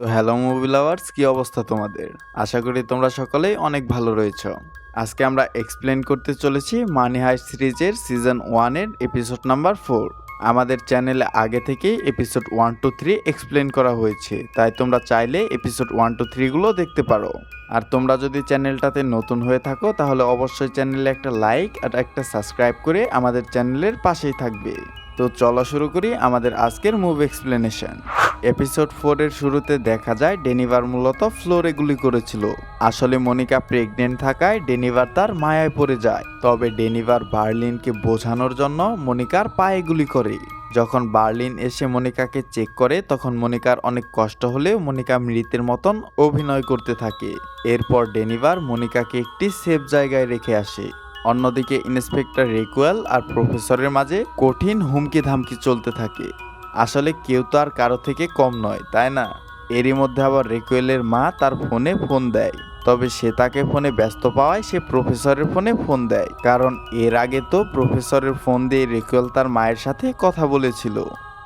তো hello movie lovers, কি অবস্থা তোমাদের? আশা করি তোমরা সকলেই অনেক ভালো রয়েছো। আজকে আমরা এক্সপ্লেন করতে চলেছি মানি হাইস্ট সিরিজের সিজন 1 এর এপিসোড নাম্বার 4। আমাদের চ্যানেলে আগে থেকেই এপিসোড 1 to 3 এক্সপ্লেন করা হয়েছে, তাই তোমরা চাইলে এপিসোড 1 to 3 গুলো দেখতে পারো। আর তোমরা যদি চ্যানেলটাতে নতুন হয়ে থাকো তাহলে অবশ্যই চ্যানেলে একটা লাইক আর একটা সাবস্ক্রাইব করে আমাদের চ্যানেলের পাশেই থাকবে। তো চলো শুরু করি আমাদের আজকের মুভি এক্সপ্লেনেশন। এপিসোড 4 এর শুরুতে দেখা যায় ডেনিভার মূলত ফ্লোরে গুলি করেছিল। আসলে মনিকা প্রেগনেন্ট থাকায় ডেনিভার তার মায়ায় পড়ে যায়। তবে ডেনিভার বার্লিনকে বোঝানোর জন্য মনিকার পায়ে গুলি করে। যখন বার্লিন এসে মনিকাকে চেক করে তখন মনিকার অনেক কষ্ট হলেও মনিকা মৃতের মতন অভিনয় করতে থাকে। এরপর ডেনিভার মনিকাকে একটি সেফ জায়গায় রেখে আসে। অন্যদিকে ইন্সপেক্টর রেকুয়েল আর প্রফেসরের মাঝে কঠিন হুমকি ধামকি চলতে থাকে। আসলে কেউ তো আর কারো থেকে কম নয়, তাই না? এরই মধ্যে আবার রেকুয়েলের মা তার ফোনে ফোন দেয়। তবে সে তাকে ফোনে ব্যস্ত পাওয়ায় সে প্রফেসরের ফোনে ফোন দেয়, কারণ এর আগে তো প্রফেসরের ফোন দিয়ে রেকুয়েল তার মায়ের সাথে কথা বলেছিল।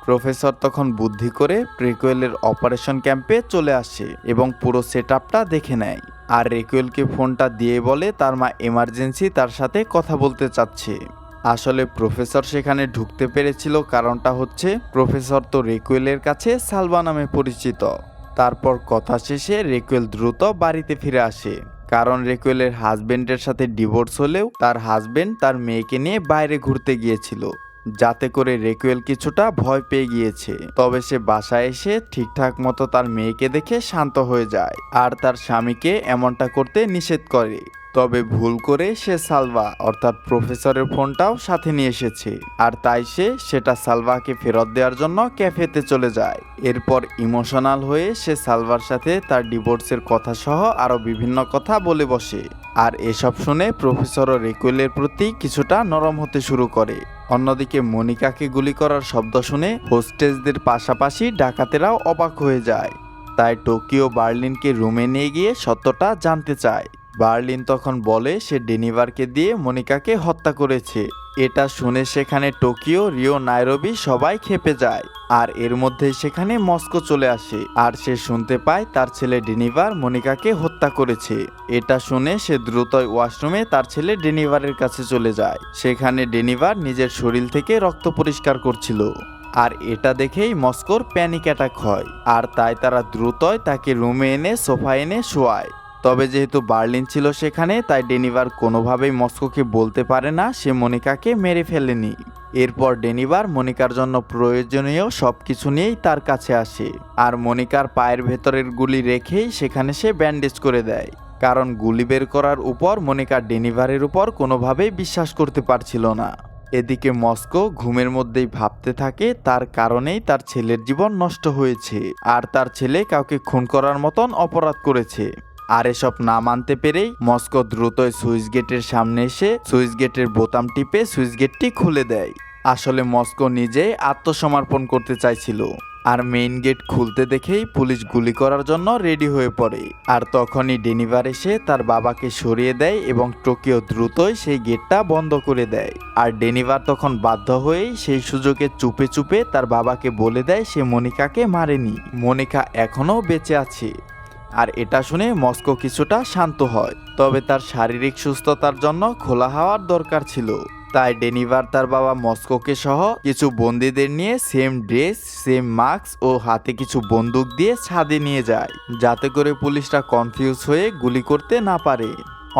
প্রফেসর তখন বুদ্ধি করে রেকুয়েলের অপারেশন ক্যাম্পে চলে আসে এবং পুরো সেটআপটা দেখে নেয়। আর রেকুয়েলকে ফোনটা দিয়ে বলে তার মা এমার্জেন্সি তার সাথে কথা বলতে চাচ্ছে। আসলে প্রফেসর সেখানে ঢুকতে পেরেছিল কারণটা হচ্ছে প্রফেসর তো রেকুয়েলের কাছে সালভা নামে পরিচিত। তারপর কথা শেষে রেকুয়েল দ্রুত বাড়িতে ফিরে আসে, কারণ রেকুয়েলের হাজবেন্ডের সাথে ডিভোর্স হলেও তার হাজবেন্ড তার মেয়েকে নিয়ে বাইরে ঘুরতে গিয়েছিল, যাতে করে রেকুয়েল কিছুটা ভয় পেয়ে গিয়েছে। তবে সে বাসায় এসে ঠিকঠাক মতো তার মেয়েকে দেখে শান্ত হয়ে যায় আর তার স্বামীকে এমনটা করতে নিষেধ করে। তবে ভুল করে সে সালভা অর্থাৎ প্রফেসরের ফোনটাও সাথে নিয়ে এসেছে, আর তাই সে সেটা সালভাকে ফেরত দেওয়ার জন্য ক্যাফেতে চলে যায়। এরপর ইমোশনাল হয়ে সে সালভার সাথে তার ডিভোর্সের কথা সহ আরো বিভিন্ন কথা বলে বসে। আর এসব শুনে প্রফেসরও রেকুয়েলের প্রতি কিছুটা নরম হতে শুরু করে। অন্যদিকে মনিকাকে গুলি করার শব্দ শুনে হোস্টেসদের পাশাপাশি ডাকাতেরাও অবাক হয়ে যায়। তাই টোকিও বার্লিনকে রুমে নিয়ে গিয়ে সত্যটা জানতে চায়। বার্লিন তখন বলে সে ডেনিভারকে দিয়ে মনিকাকে হত্যা করেছে। এটা শুনে সেখানে টোকিও, রিও, নাইরোবি সবাই ক্ষেপে যায়। আর এর মধ্যেই সেখানে মস্কো চলে আসে আর সে শুনতে পায় তার ছেলে ডেনিভার মনিকাকে হত্যা করেছে। এটা শুনে সে দ্রুতই ওয়াশরুমে তার ছেলে ডেনিভারের কাছে চলে যায়। সেখানে ডেনিভার নিজের শরীর থেকে রক্ত পরিষ্কার করছিল। আর এটা দেখেই মস্কোর প্যানিক অ্যাটাক হয়, আর তাই তারা দ্রুতই তাকে রুমে এনে সোফা এনে শোয়ায়। তবে যেহেতু বার্লিন ছিল সেখানে, তাই ডেনিভার কোনোভাবেই মস্কোকে বলতে পারে না সে মনিকাকে মেরে ফেলেনি। এরপর ডেনিভার মনিকার জন্য প্রয়োজনীয় সবকিছু নিয়েই তার কাছে আসে, আর মনিকার পায়ের ভেতরের গুলি রেখেই সেখানে সে ব্যান্ডেজ করে দেয়। কারণ গুলি বের করার উপর মনিকা ডেনিভারের উপর কোনোভাবেই বিশ্বাস করতে পারছিল না। এদিকে মস্কো ঘুমের মধ্যেই ভাবতে থাকে তার কারণেই তার ছেলের জীবন নষ্ট হয়েছে, আর তার ছেলে কাউকে খুন করার মতন অপরাধ করেছে। আর এসব না মানতে পেরেই মস্কো দ্রুতই সুইচ গেটের সামনে এসে সুইচ গেটের বোতাম টিপে সুইচ গেটটি খুলে দেয়। আসলে মস্কো নিজেই আত্মসমর্পণ করতে চাইছিল, আর মেইন গেট খুলতে দেখেই পুলিশ গুলি করার জন্য রেডি হয়ে পড়ে। আর তখনই ডেনিভার এসে তার বাবাকে সরিয়ে দেয় এবং টোকিও দ্রুতই সেই গেটটা বন্ধ করে দেয়। আর ডেনিভার তখন বাধ্য হয়েই সেই সুযোগে চুপে চুপে তার বাবাকে বলে দেয় সে মনিকাকে মারেনি, মনিকা এখনো বেঁচে আছে। আর এটা শুনে মস্কো কিছুটা শান্ত হয়। তবে তার শারীরিক সুস্থতার জন্য খোলা হাওয়ার দরকার ছিল। তাই ডেনিভার তার বাবা মস্কোকে সহ কিছু বন্দীদের নিয়ে সেম ড্রেস, সেম মাস্ক ও হাতে কিছু বন্দুক দিয়ে ছাদে নিয়ে যায়, যাতে করে পুলিশরা কনফিউজ হয়ে গুলি করতে না পারে।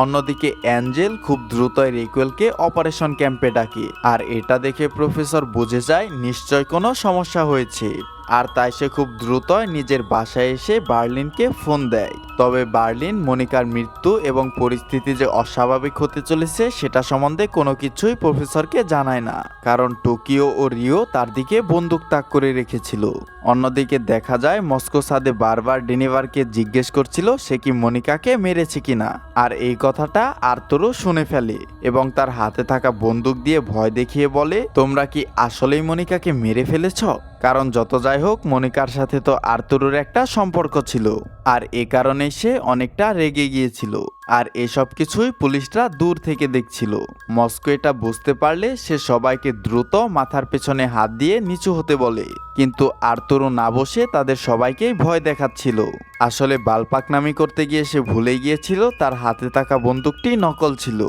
অন্যদিকে অ্যাঞ্জেল খুব দ্রুতই রেকুয়েলকে অপারেশন ক্যাম্পে ডাকে, আর এটা দেখে প্রফেসর বুঝে যায় নিশ্চয় কোনো সমস্যা হয়েছে। আর তাই সে খুব দ্রুতই নিজের বাসায় এসে বার্লিনকে ফোন দেয়। তবে বার্লিন মনিকার মৃত্যু এবং পরিস্থিতি যে অস্বাভাবিক হতে চলেছে সেটা সম্বন্ধে কোনো কিছুই প্রফেসরকে জানায় না, কারণ টোকিও ও রিও তার দিকে বন্দুক তাক করে রেখেছিল। অন্যদিকে দেখা যায় মস্কো সাদে বারবার ডেনিভারকে জিজ্ঞেস করছিল সে কি মনিকাকে মেরেছে কিনা। আর এই কথাটা আর্তুরও শুনে ফেলে এবং তার হাতে থাকা বন্দুক দিয়ে ভয় দেখিয়ে বলে, তোমরা কি আসলেই মনিকাকে মেরে ফেলেছ? কারণ যত যাই হোক মনিকার সাথে তো আর্তুরের একটা সম্পর্ক ছিল, আর এ কারণেই সে অনেকটা রেগে গিয়েছিল। আর এসব কিছুই পুলিশরা দূর থেকে দেখছিল। মস্কো এটা বুঝতে পারলে সে সবাইকে দ্রুত মাথার পেছনে হাত দিয়ে নিচু হতে বলে, কিন্তু আর্তুরও না বসে তাদের সবাইকেই ভয় দেখাচ্ছিল। আসলে বালপাকনামি করতে গিয়ে সে ভুলে গিয়েছিল তার হাতে থাকা বন্দুকটি নকল ছিল।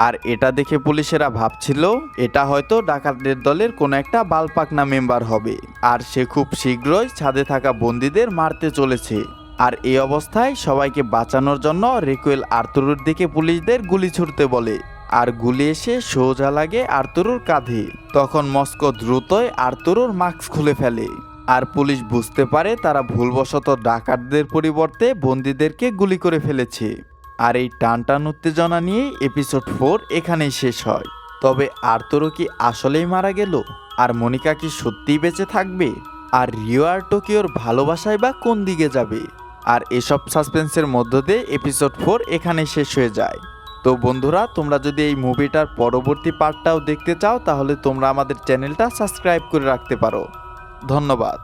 আর এটা দেখে পুলিশেরা ভাবছিল এটা হয়তো ডাকাতদের দলের কোনো একটা বালপাকনা মেম্বার হবে, আর সে খুব শীঘ্রই ছাদে থাকা বন্দীদের মারতে চলেছে। আর এই অবস্থায় সবাইকে বাঁচানোর জন্য রেকুয়েল আর্তুরুর দিকে পুলিশদের গুলি ছুড়তে বলে, আর গুলি এসে সোজা লাগে আর্তুরুর কাঁধে। তখন মস্কো দ্রুতই আর্তুরুর মাস্ক খুলে ফেলে, আর পুলিশ বুঝতে পারে তারা ভুলবশত ডাকাতদের পরিবর্তে বন্দীদেরকে গুলি করে ফেলেছে। আর এই টানটান উত্তেজনা নিয়ে এপিসোড 4 এখানেই শেষ হয়। তবে আর্তুরো কি আসলেই মারা গেল? আর মনিকা কি সত্যিই বেঁচে থাকবে? আর রিও আর টোকিওর ভালোবাসায় বা কোন দিকে যাবে? আর এসব সাসপেন্সের মধ্য দিয়ে এপিসোড 4 এখানে শেষ হয়ে যায়। তো বন্ধুরা, তোমরা যদি এই মুভিটার পরবর্তী পার্টটাও দেখতে চাও তাহলে তোমরা আমাদের চ্যানেলটা সাবস্ক্রাইব করে রাখতে পারো। ধন্যবাদ।